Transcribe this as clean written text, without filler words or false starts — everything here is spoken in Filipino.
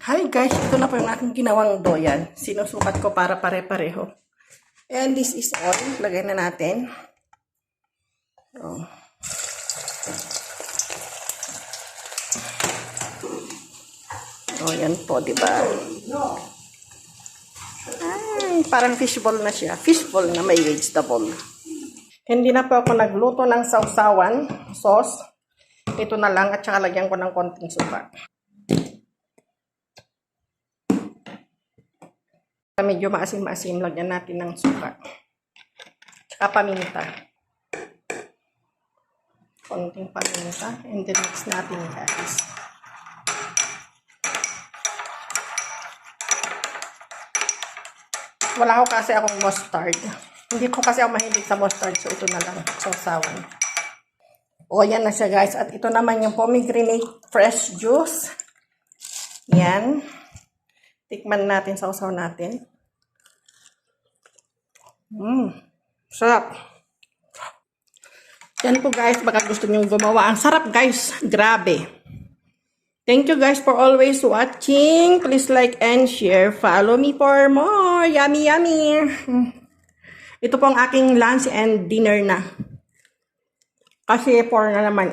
Hi guys, ito na po yung aking ginawang doyan. Sinusukat ko para pare-pareho. And this is all. Lagay na natin. Oh. Oh, yan po, diba? Ay, parang fishball na siya. Fishball na may vegetable. Hindi na po ako nagluto ng sausawan, sauce. Ito na lang at saka lagyan ko ng konting suka. Medyo maasim-maasim, lagyan natin ng suka. Tsaka paminta. Konting paminta. And then mix natin, guys. Wala ko kasi akong mustard. Hindi ko kasi ako mahilig sa mustard. So, ito na lang. Sausawan. O, yan na siya, guys. At ito naman yung pomegranate fresh juice. Yan. Tikman natin, sausaw natin. Sarap. Yan po guys, baka gusto nyo gumawa. Ang sarap guys, grabe. Thank you guys for always watching. Please like and share. Follow me for more. Yummy, yummy. Ito po ang aking lunch and dinner na. Kasi 4 na naman.